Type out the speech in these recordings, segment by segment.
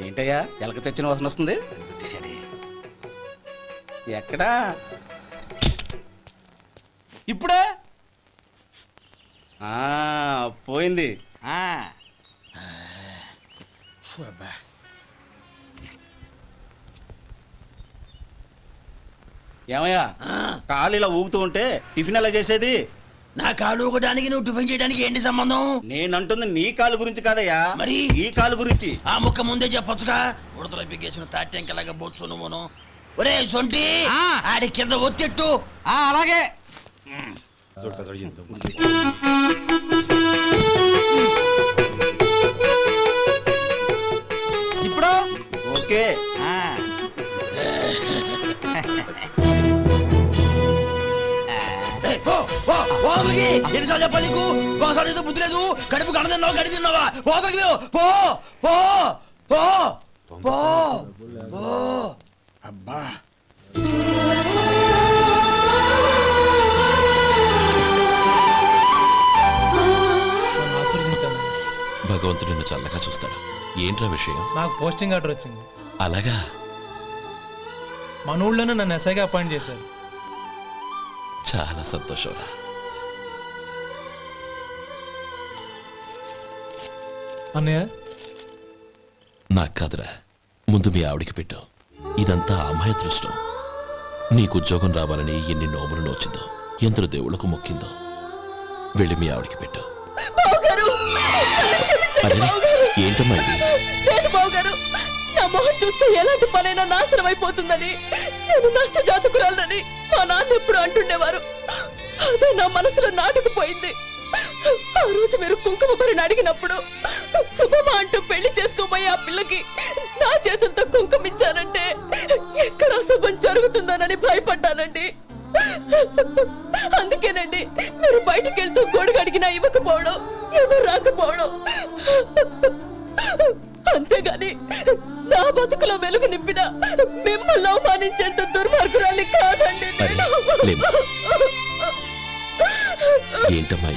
ఏంటయ్యా ఎలక తెచ్చిన వాసన వస్తుంది? ఎక్కడా? ఇప్పుడే పోయింది. ఏమయ్యా కాలు ఇలా ఊగుతూ ఉంటే టిఫిన్ ఎలా చేసేది? నా కాలు ఊగడానికి నువ్వు టిఫిన్ చేయడానికి ఏంటి సంబంధం? నేనంటుంది నీ కాలు గురించి కాదయ్యా, మరి ఈ కాలు గురించి. ఆ ముక్క ముందే చెప్పొచ్చుగా. ఉడతలో పిగేసిన తాటెంకలాగా బొచ్చు నువ్వును. ఒరే సొంటి, ఆడి కింద ఒత్తిట్టు. అలాగే. ఇప్పుడు ఓకే. ఎన్నిసార్లు చెప్పాలి నీకు? ఒకసారి ఏదో బుద్ధి లేదు. కడుపు గడ తిన్నావా గడి తిన్నావా? పోతలకి పో పో పో పో పో. అబ్బా భగవంతుడు నిన్ను చల్లగా చూస్తాడు. ఏంట్రా విషయం? నాకు పోస్టింగ్ ఆర్డర్ వచ్చింది. అలాగా? మన ఊళ్ళోనే నన్ను ఎస్ఐగా అపాయింట్ చేశారు. చాలా సంతోషంరా. అన్నయ్య నాకు కాదురా, ముందు మీ ఆవిడికి పెట్టు. ఇదంతా అమ్మాయి దృష్టం. నీకు ఉద్యోగం రావాలని ఎన్ని నోములు నోచిందో, ఎందరు దేవుళ్లకు మొక్కిందో. వెళ్ళి మీ ఆవిడికి పెట్టు. ఏంటమ్మా ఇది? నా మొహం చూస్తే ఎలాంటి పనైనా నాశనం అయిపోతుందని, నేను నష్ట జాతకురాలని మా నాన్న ఎప్పుడు అంటుండేవారు. అదే నా మనసులో నాటుకుపోయింది. ఆ రోజు మీరు కుంకుమ భరిని అడిగినప్పుడు శుభమా అంటూ పెళ్లి చేసుకోబోయే ఆ పిల్లకి నా చేతులతో కుంకుమ ఇచ్చానంటే ఎక్కడ శుభం జరుగుతుందోనని భయపడ్డానండి. అందుకేనండి మీరు బయటికి వెళ్తూ గొడుగు అడిగినా ఇవ్వకపోవడం, ఎవరు రాకపోవడం. అంతేగాని నా బతుకులో వెలుగు నింపిన మిమ్మల్ని అవమానించేంత దుర్మార్గురాలి కాదండి. ఏంటమ్మా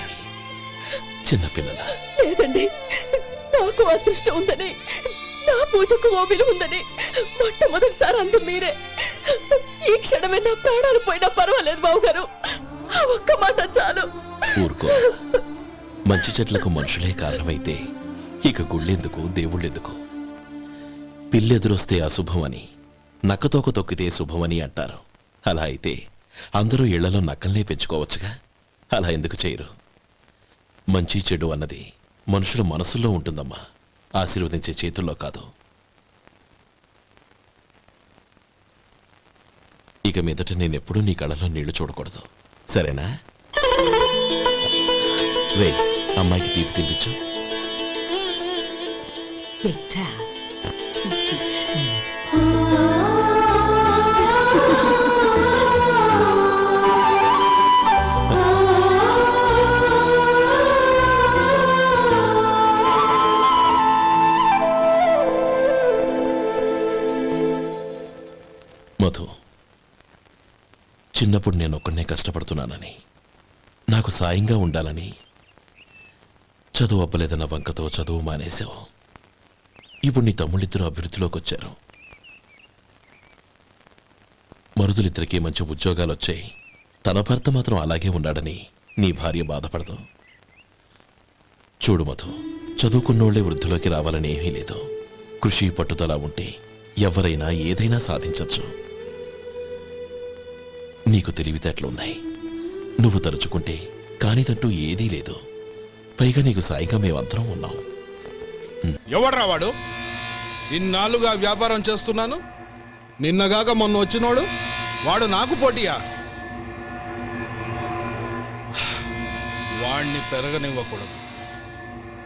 చిన్నపిల్లల? లేదండి, నాకు అదృష్టం ఉందని, నా పూజకు ఓ విలువ ఉందని మొట్టమొదటిసారి అందు మీరే. ఈ క్షణమే నా ప్రాణాలు పోయినా పర్వాలేదు బావుగారు. ఆ ఒక్క మాట చాలు. ఊరుకో. మంచి చెట్లకు మనుషులే కారణమైతే ఇక గుళ్ళెందుకు, దేవుళ్ళెందుకు? పిల్లెదురొస్తే అశుభమని, నక్కతోక తొక్కితే శుభమని అంటారు. అలా అయితే అందరూ ఇళ్లలో నక్కల్నే పెంచుకోవచ్చుగా. అలా ఎందుకు చేయరు? మంచి చెడు అన్నది మనుషుల మనసుల్లో ఉంటుందమ్మా, ఆశీర్వదించే చేతుల్లో కాదు. ఇక మీదట నేనెప్పుడూ నీ కళ్ళలో నీళ్లు చూడకూడదు, సరేనా? రే, అమ్మాయికి తీపి తినిపించు. మధు, చిన్నప్పుడు నేను ఒక్కనే కష్టపడుతున్నానని, నాకు సాయంగా ఉండాలని చదువు అవ్వలేదన్న వంకతో చదువు మానేశావు. ఇప్పుడు నీ తమ్ముళ్ళిద్దరూ అభివృద్ధిలోకి వచ్చారు. మరుదులిద్దరికీ మంచి ఉద్యోగాలు వచ్చాయి. తన భర్త మాత్రం అలాగే ఉన్నాడని నీ భార్య బాధపడదు. చూడు మధు, చదువుకున్నోళ్లే వృద్ధిలోకి రావాలని ఏమీ లేదు. కృషి పట్టుదల ఉంటే ఎవరైనా ఏదైనా సాధించవచ్చు. నీకు తెలివితేటలున్నాయి. నువ్వు తలుచుకుంటే కానిదంటూ ఏదీ లేదు. పైగా నీకు సాయిగా మేమందరం ఉన్నాం. ఎవడ్రా వాడు? ఇన్నాళ్ళుగా వ్యాపారం చేస్తున్నాను, నిన్నగాక మొన్న వచ్చినోడు వాడు నాకు పోటీయా? వాణ్ణి పెరగనివ్వకూడదు.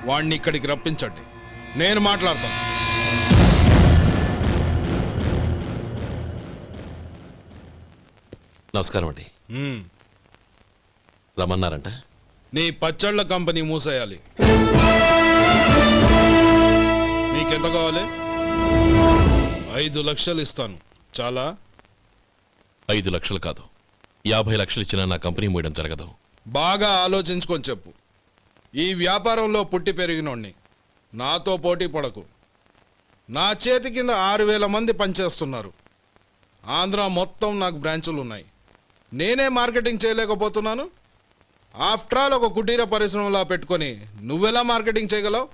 వాణ్ణి ఇక్కడికి రప్పించండి, నేను మాట్లాడతాను. నమస్కారం అండి. రమ్మన్నారంట? నీ పచ్చళ్ళ కంపెనీ మూసేయాలి. నీకెంత కావాలి? 5 లక్షలు ఇస్తాను. చాలా 5 లక్షలు కాదు, 50 లక్షలు ఇచ్చినా నా కంపెనీ మూయడం జరగదు. బాగా ఆలోచించుకొని చెప్పు. ఈ వ్యాపారంలో పుట్టి పెరిగినోడిని, నాతో పోటీ పడకు. నా చేతి కింద 6,000 మంది పనిచేస్తున్నారు. ఆంధ్ర మొత్తం నాకు బ్రాంచులు ఉన్నాయి. నేనే మార్కెటింగ్ చేయలేకపోతున్నాను. ఆఫ్టర్ ఆల్ ఒక కుటీర పరిశ్రమలా పెట్టుకొని నువ్వెలా మార్కెటింగ్ చేయగలవు?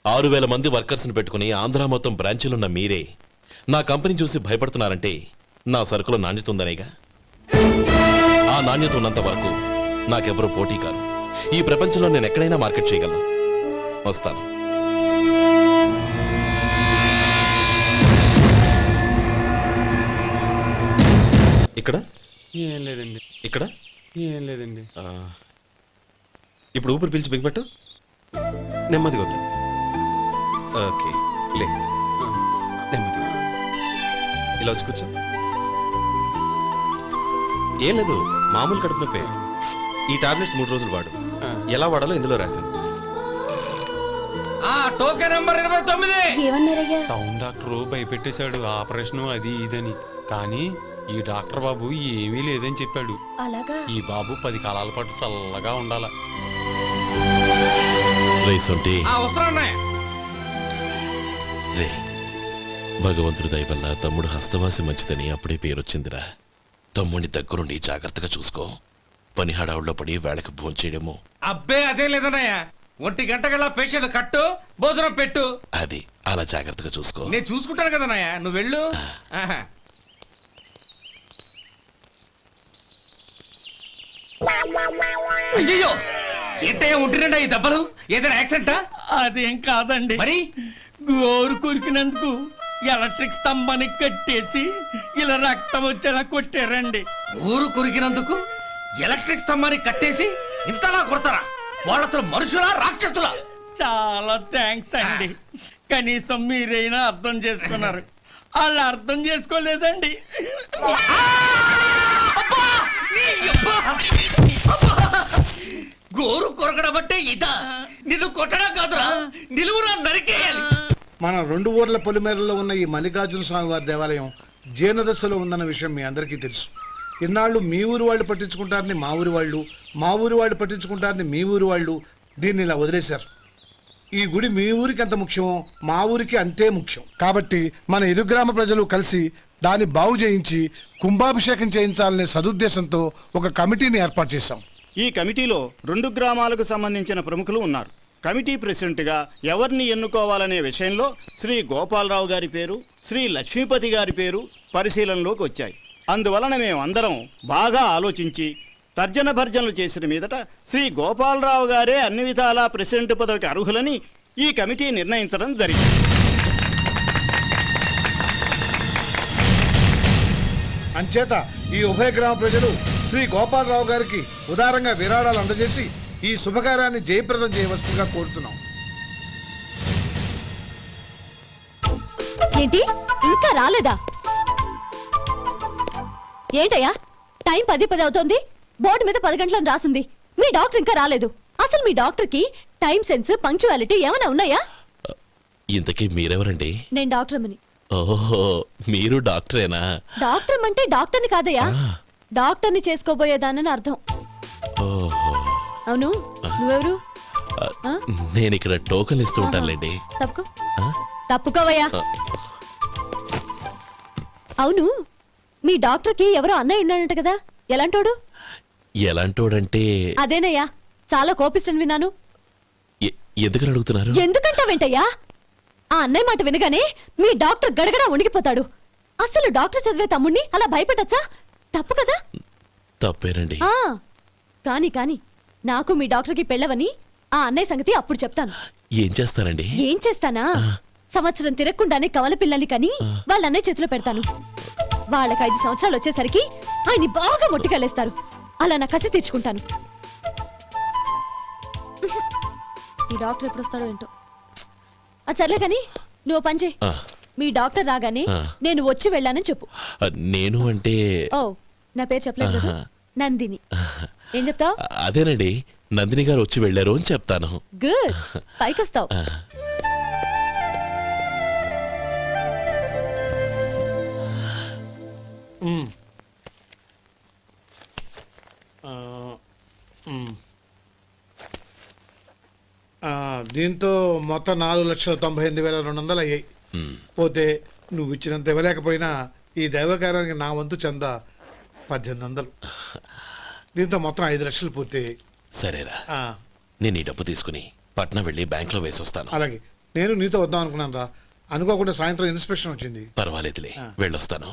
6,000 మంది వర్కర్స్ని పెట్టుకుని ఆంధ్ర మొత్తం బ్రాంచీలున్న మీరే నా కంపెనీ చూసి భయపడుతున్నారంటే నా సరుకులో నాణ్యత ఉందనేగా. ఆ నాణ్యత ఉన్నంత వరకు నాకెవరూ పోటీ కాదు. ఈ ప్రపంచంలో నేను ఎక్కడైనా మార్కెట్ చేయగలను. వస్తాను. ఇక్కడ ఏం లేదండి. ఇక్కడ ఏం లేదండి. ఇప్పుడు ఊపిరి పీల్చి బిగ్బట్టు నెమ్మదిగా వదిలే. ఓకే, లే, నెమ్మదిగా ఇలా వచ్చి కూర్చో. ఏం లేదు, మామూలు కడుపు నొప్పే. ఈ టాబ్లెట్స్ 3 రోజులు వాడు. ఎలా వాడాలో ఇందులో రాశాను. Token number 29. ఏమన్నారయ్యా? టౌన్ డాక్టర్ భయపెట్టేశాడు, ఆపరేషన్ అది ఇదని. కానీ ఈ డాక్టర్ బాబు ఏమీ లేదని చెప్పాడు. అలాగా? ఈ బాబు 10 కాలాల పాటు చల్లగా ఉండాల. రే, భగవంతుడి దయ వల్ల తమ్ముడు హస్తవాసి మంచిదని అప్పుడే పేరొచ్చిందిరా. తమ్ముడిని దగ్గరుండి జాగ్రత్తగా చూసుకో. పని హడావుల్లో పడి వేళకు భోంచేయడము. అబ్బే అదే లేదన్నయ్య. 1 గంట గల పేషెంట్ కట్టు, భోజనం పెట్టు. అది అలా జాగ్రత్తగా చూసుకో. నేను చూసుకుంటాను కదన్నయ్య, నువ్వు వెళ్ళు. అయ్యో, ఏంటయ్యా ఉంటున్నాడా ఈ దెబ్బలు? ఏదైనా యాక్సిడెంటా? అదేం కాదండి, మరి గోరు కొరికినందుకు ఎలక్ట్రిక్ స్తంభానికి కట్టేసి ఇలా రక్తం వచ్చేలా కొట్టారండి. ఊరు కురికినందుకు ఎలక్ట్రిక్ స్తంభాన్ని కట్టేసి ఇంతలా కొడతారా? వాళ్ళు అసలు మనుషులా, రాక్షసులా? చాలా థ్యాంక్స్ అండి. కనీసం మీరైనా అర్థం చేసుకున్నారు. వాళ్ళు అర్థం చేసుకోలేదండి. గోరు కొరకడం అంటే ఇదా? నిన్ను కొట్టడం కాదురా, నిలువురా నరికేయాలి. మన 2 ఊర్ల పొలిమేరలో ఉన్న ఈ మల్లికార్జున స్వామి వారి దేవాలయం జీర్ణదశలో ఉందన్న విషయం మీ అందరికీ తెలుసు. ఇన్నాళ్ళు మీ ఊరు వాళ్ళు పట్టించుకుంటారని మా ఊరి వాళ్ళు, మా ఊరి వాళ్ళు పట్టించుకుంటారని మీ ఊరి వాళ్ళు దీన్ని ఇలా వదిలేశారు. ఈ గుడి మీ ఊరికి ఎంత ముఖ్యమో మా ఊరికి అంతే ముఖ్యం. కాబట్టి మన ఇరు గ్రామ ప్రజలు కలిసి దాన్ని బాగు చేయించి కుంభాభిషేకం చేయించాలనే సదుద్దేశంతో ఒక కమిటీని ఏర్పాటు చేశాం. ఈ కమిటీలో 2 గ్రామాలకు సంబంధించిన ప్రముఖులు ఉన్నారు. కమిటీ ప్రెసిడెంట్గా ఎవరిని ఎన్నుకోవాలనే విషయంలో శ్రీ గోపాలరావు గారి పేరు, శ్రీ లక్ష్మీపతి గారి పేరు పరిశీలనలోకి వచ్చాయి. అందువలన మేమందరం బాగా ఆలోచించి తర్జన భర్జనలు చేసిన మీదట శ్రీ గోపాలరావు గారే అన్ని విధాలా ప్రెసిడెంట్ పదవికి అర్హులని ఈ కమిటీ నిర్ణయించడం జరిగింది. అంచేత ఈ ఉభయ గ్రామ ప్రజలు శ్రీ గోపాలరావు గారికి ఉదారంగా విరాళాలు అందజేసి ఈ శుభకార్యాన్ని జయప్రదం చేయవలసిందిగా కోరుతున్నాం. ఏంటి ఇంకా రాలేదా? ఏంటయ్యా, టైం 10 అవుతోంది. బోర్డు మీద 10 గంటలను రాసింది. మీ డాక్టర్ ఇంకా రాలేదు. అసలు మీ డాక్టర్ కి టైం సెన్స్, పంక్చువాలిటీ ఏమైనా ఉన్నాయా? ఇంతకీ మీరెవరండి? నేను డాక్టర్ అమ్మని. ఓహో, మీరు డాక్టరేనా? డాక్టర్ అంటే డాక్టర్ని కాదయ్యా, డాక్టర్ని చేసుకోబోయేదానని అర్థం. ఓహో, అవును, నువ్వెవరు? నేను ఇక్కడ టోకన్ ఇస్తూ ఉంటానులేండి. తప్పుకో, తప్పుకోవయ్యా. అవును, మీ డాక్టర్ కి ఎవరో అన్నయ్య ఉన్నాడంట కదా, ఎలాంటోడు? ఎలాంటోడంటే అదేనయ్యా, చాలా కోపిస్తని విన్నాను. ఎందుకని అడుగుతున్నారు? ఎందుకంటావేంటయ్యా? ఆ అన్నయ్య మాట వినగానే మీ డాక్టర్ గడగడా ఉణిగిపోతాడు. అసలు డాక్టర్ చదివే తమ్ముణ్ణి అలా భయపెట్టచ్చా? తప్పు కదా? తప్పేనండి. కాని కాని నాకు మీ డాక్టర్ కి పెళ్ళవని ఆ అన్నయ్య సంగతి అప్పుడు చెప్తాను. ఏం చేస్తానండి? ఏం చేస్తానా? సంవత్సరం తిరగకుండానే కవల పిల్లల్ని కని వాళ్ళ అన్నయ్య చేతిలో పెడతాను. వాళ్ళకి 5 సంవత్సరాలు వచ్చేసరికి ఆయన్ని బాగా మొట్టికెళ్ళేస్తారు. అలా నా కసి తీర్చుకుంటాను. ఈ డాక్టర్ ఎప్పుడు వస్తాడో ఏంటో. అది సర్లే కాని నువ్వు పని చేయి. మీ డాక్టర్ రాగానే నేను వచ్చి వెళ్ళానని చెప్పు. నేను అంటే ఓ, నా పేరు చెప్పలేదు కదా, నందిని. ఏం చెప్తావు? అదేనండి, నందిని గారు వచ్చి వెళ్ళారు అని చెప్తాను. గుడ్, పైకొస్తావు. దీంతో మొత్తం 4,98,200 అయ్యాయి. హ్మ్. పోతే నువ్వు ఇచ్చినంత ఇవ్వలేకపోయినా ఈ దైవకార్యానికి నా వంతు చందా 1800. దీంతో మొత్తం 5 లక్షలు పూర్తయ్యాయి. సరేరా, ఆ, నేను ఈ డబ్బు తీసుకుని పట్నం వెళ్ళి బ్యాంక్లో వేసొస్తాను. అలాగే నేను నీతో వద్దాం అనుకున్నాను రా, అనుకోకుండా సాయంత్రం ఇన్స్పెక్షన్ వచ్చింది. పర్వాలేదులే, ఆ. వెళ్ళొస్తాను.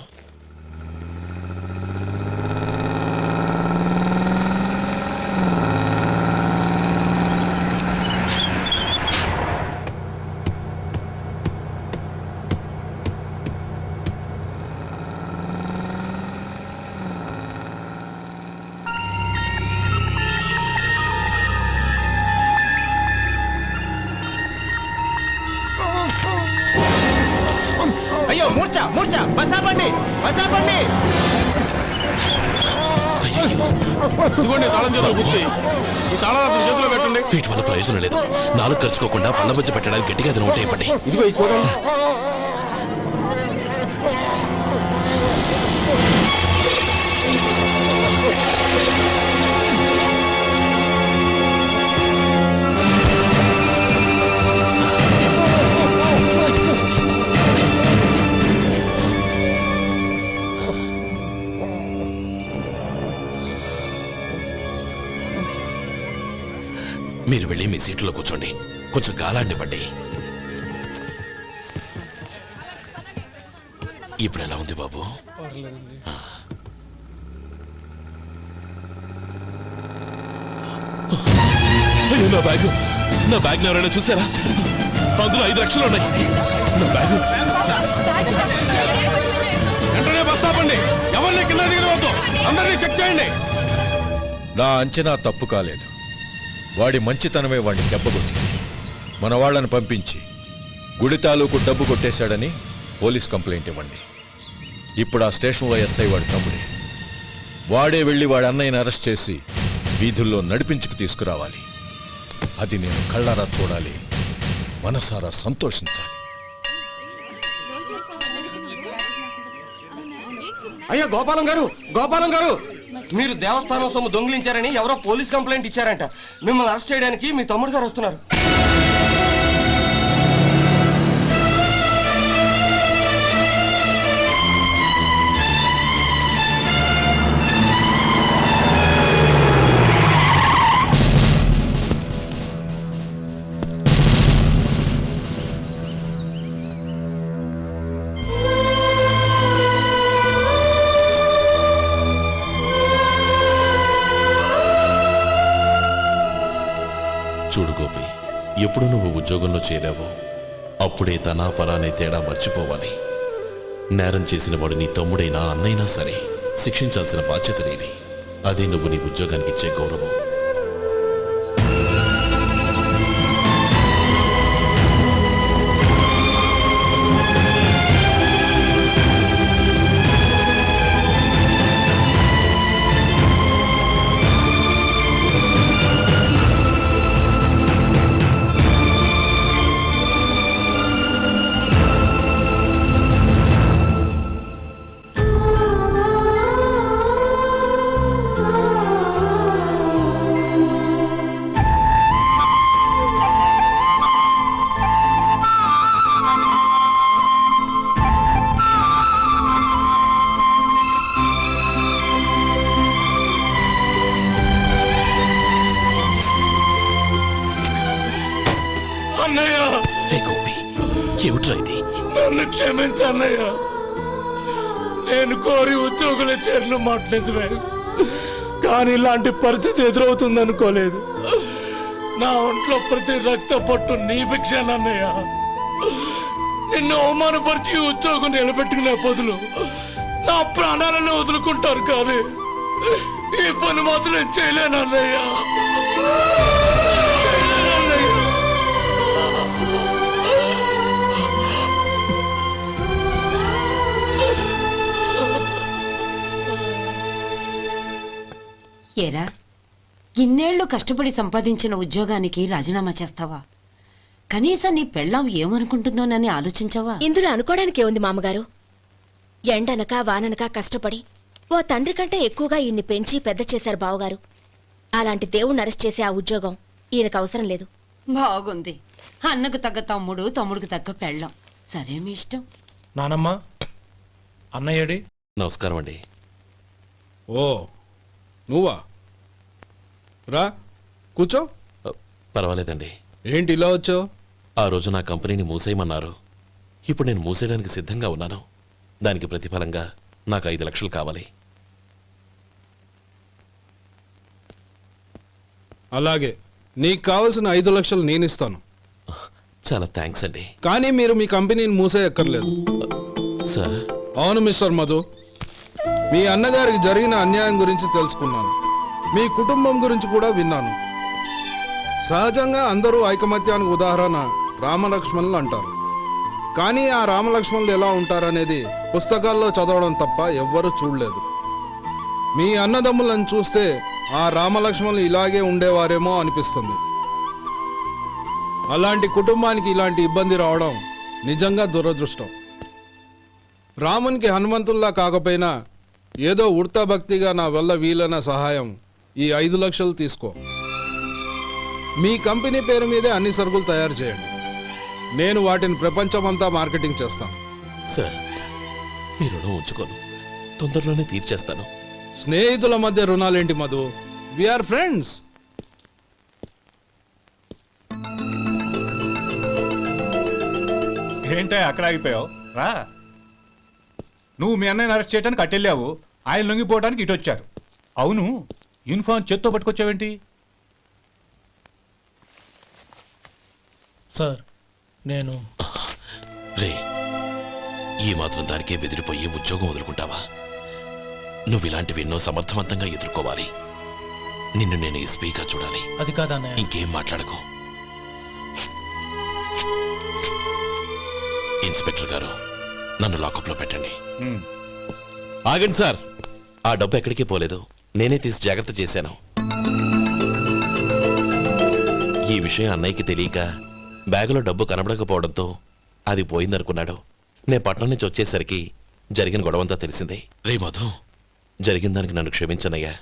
అయ్యో మూర్ఛ మూర్ఛ బసాపండి బసాపండి. ఇదిగోండి తాళం చేతులు గుర్తి, ఈ తాళాలు చేతిలో పెట్టండి. వీటి వల్ల ప్రయోజనం లేదు. నాలుగు ఖర్చుకోకుండా పళ్ళ మధ్య పెట్టడానికి గట్టిగా ఏదైనా ఉంటే ఇవ్వండి. ఇదిగో ఇది చూడండి. మీరు వెళ్ళి మీ సీట్లో కూర్చోండి, కొంచెం గాలాండివ్వండి. ఇప్పుడు ఎలా ఉంది బాబు? ఆ. అయ్యో, నా బ్యాగ్ ఎవరైనా చూసారా? అందులో 5 లక్షలు ఉన్నాయి. నా బ్యాగ్ వెంటనే బస్ ఆపండి, ఎవరిని కింద దిగవద్దు, అందరినీ చెక్ చేయండి. నా అంచనా తప్పు కాలేదు. వాడి మంచితనమే వాడిని దెబ్బకొట్టింది. మన వాళ్ళని పంపించి గుడి తాలూకు డబ్బు కొట్టేశాడని పోలీస్ కంప్లైంట్ ఇవ్వండి. ఇప్పుడు ఆ స్టేషన్లో ఎస్ఐ వాడి తమ్ముడే. వాడే వెళ్ళి వాడి అన్నయ్యని అరెస్ట్ చేసి వీధుల్లో నడిపించుకు తీసుకురావాలి. అది నేను కళ్ళారా చూడాలి, మనసారా సంతోషించాలి. అయ్యో గోపాలం గారు, గోపాలం గారు, మీరు దేవస్థానం సొమ్ము దొంగిలించారని ఎవరో పోలీస్ కంప్లైంట్ ఇచ్చారంట. మిమ్మల్ని అరెస్ట్ చేయడానికి మీ తమ్ముడు గారు వస్తున్నారు. చూడు గోపి, ఎప్పుడు నువ్వు ఉద్యోగంలో చేరావో అప్పుడే తనా పరానే తేడా మర్చిపోవాలి. నేరం చేసిన వాడు నీ తమ్ముడైనా అన్నైనా సరే శిక్షించాల్సిన బాధ్యత నీది. అదే నువ్వు నీ ఉద్యోగానికి ఇచ్చే గౌరవం. ఏమిట్రా ఇది? నన్ను క్షమించన్నయ్య, నేను కోరి ఉద్యోగుల చేరిన మాట నిజమే, కానీ ఇలాంటి పరిస్థితి ఎదురవుతుంది అనుకోలేదు. నా ఒంట్లో ప్రతి రక్త పట్టు నీ భిక్షనన్నయ్య. నిన్ను అవమానపరిచి ఉద్యోగం నిలబెట్టుకునే బదులు నా ప్రాణాలను వదులుకుంటారు, కానీ ఈ పని మాత్రం నేను చేయలేనన్నయ్య. ఏరా, ఇన్నేళ్లు కష్టపడి సంపాదించిన ఉద్యోగానికి రాజీనామా చేస్తావా? కనీసం నీ పెళ్ళాం ఏమనుకుంటుందోనని ఆలోచించావా? ఇందులో అనుకోవడానికి ఏముంది మామగారు? ఎండనక వాననక కష్టపడి ఓ తండ్రి కంటే ఎక్కువగా ఈయన్ని పెంచి పెద్ద చేశారు బావగారు. అలాంటి దేవుణ్ణి అరెస్ట్ చేసే ఆ ఉద్యోగం ఈయనకు అవసరం లేదు. బాగుంది. అన్నకు తగ్గ తమ్ముడు, తమ్ముడికి తగ్గ పెళ్ళం. సరే మీ ఇష్టం. నానమ్మ, అన్నయ్యడి. నమస్కారం అండి. ఓ నువ్వా? రా కూర్చో. పర్వాలేదండి. ఏంటి ఇలా వచ్చావు? ఆ రోజు నా కంపెనీని మూసేయమన్నారు. ఇప్పుడు నేను మూసేయడానికి సిద్ధంగా ఉన్నాను. దానికి ప్రతిఫలంగా నాకు 5 లక్షలు కావాలి. అలాగే, నీకు కావలసిన 5 లక్షలు నేను ఇస్తాను. చాలా థ్యాంక్స్ అండి. కానీ మీరు మీ కంపెనీని మూసేయక్కర్లేదు. సార్, అవును మిస్టర్ మధు, మీ అన్నగారికి జరిగిన అన్యాయం గురించి తెలుసుకున్నాను. మీ కుటుంబం గురించి కూడా విన్నాను. సహజంగా అందరూ ఐకమత్యానికి ఉదాహరణ రామలక్ష్మణులు అంటారు. కానీ ఆ రామలక్ష్మణులు ఎలా ఉంటారనేది పుస్తకాల్లో చదవడం తప్ప ఎవ్వరూ చూడలేదు. మీ అన్నదమ్ములను చూస్తే ఆ రామలక్ష్మణులు ఇలాగే ఉండేవారేమో అనిపిస్తుంది. అలాంటి కుటుంబానికి ఇలాంటి ఇబ్బంది రావడం నిజంగా దురదృష్టం. రామునికి హనుమంతుల్లా కాకపోయినా ఏదో ఉడతా భక్తిగా నా వల్ల వీలైన సహాయం ఈ 5 లక్షలు తీసుకో. మీ కంపెనీ పేరు మీదే అన్ని సరుకులు తయారు చేయండి. నేను వాటిని ప్రపంచమంతా మార్కెటింగ్ చేస్తాను. సార్, మీ రుణం ఉంచుకోను. తొందరలోనే తీర్చేస్తాను. స్నేహితుల మధ్య రుణాలేంటి మధు? We are friends. ఏంటే అక్కడ ఆగిపోయావు? రా. నువ్వు మీ అన్నయ్యని అరెస్ట్ చేయడానికి అట్టెళ్ళావు, ఆయన లొంగిపోవడానికి ఇటు వచ్చారు. అవును, యూనిఫామ్ చేత్తో పట్టుకొచ్చావేంటి? సార్, నేను రే, ఈ మాత్రం దానికే బెదిరిపోయి ఉద్యోగం వదులుకుంటావా? నువ్వు ఇలాంటివి ఎన్నో సమర్థవంతంగా ఎదుర్కోవాలి. నిన్ను నేను ఎస్పీగా చూడాలి. అది కాదన్నయ్య. ఇంకేం మాట్లాడకు. ఇన్స్పెక్టర్ గారు, నన్ను లాకప్లో పెట్టండి. ఆగండి సార్, ఆ డబ్బు ఎక్కడికి పోలేదు. నేనే తీసి జాగ్రత్త చేశాను. ఈ విషయం అన్నయ్యకి తెలియక బ్యాగులో డబ్బు కనబడకపోవడంతో అది పోయిందనుకున్నాడు. నేను పట్నం నుంచి వచ్చేసరికి జరిగిన గొడవంతా తెలిసిందే. రే మధు, జరిగిన దానికి నన్ను క్షమించనయ్యా.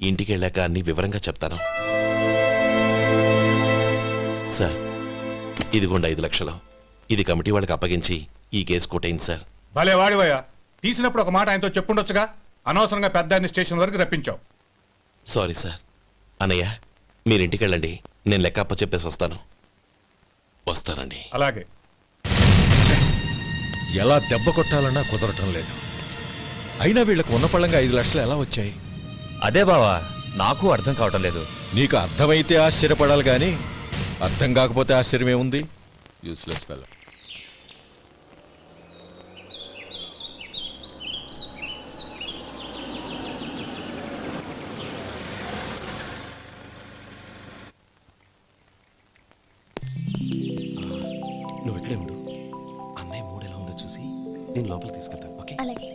ఇంటికి వెళ్ళాక అన్ని వివరంగా చెప్తాను. సార్, ఇదిగోండి 5 లక్షలు. ఇది కమిటీ వాళ్ళకి అప్పగించి ఈ కేసు కొట్టేయండి సార్. భలే వాడివయ్యా, తీసినప్పుడు ఒక మాట ఆయనతో చెప్పుండొచ్చుగా. అనవసరంగా పెద్ద ఆయన స్టేషన్ వరకు రప్పించావు. Sorry sir. అన్నయ్య, మీరింటికి వెళ్ళండి. నేను లెక్క అప్ప చెప్పేసి వస్తానండి. అలాగే. ఎలా దెబ్బ కొట్టాలన్నా కుదరటం లేదు. అయినా వీళ్ళకు ఉన్న పళ్ళంగా 5 లక్షలు ఎలా వచ్చాయి? అదే బావా, నాకు అర్థం కావటం లేదు. నీకు అర్థమైతే ఆశ్చర్యపడాలి కానీ అర్థం కాకపోతే ఆశ్చర్యం ఏముంది? Useless fellow. నువ్వు ఎక్కడే ఉండు. అన్నయ్య మూడు ఎలా ఉందో చూసి నేను లోపలికి తీసుకెళ్తాను. ఓకే? అలాగే.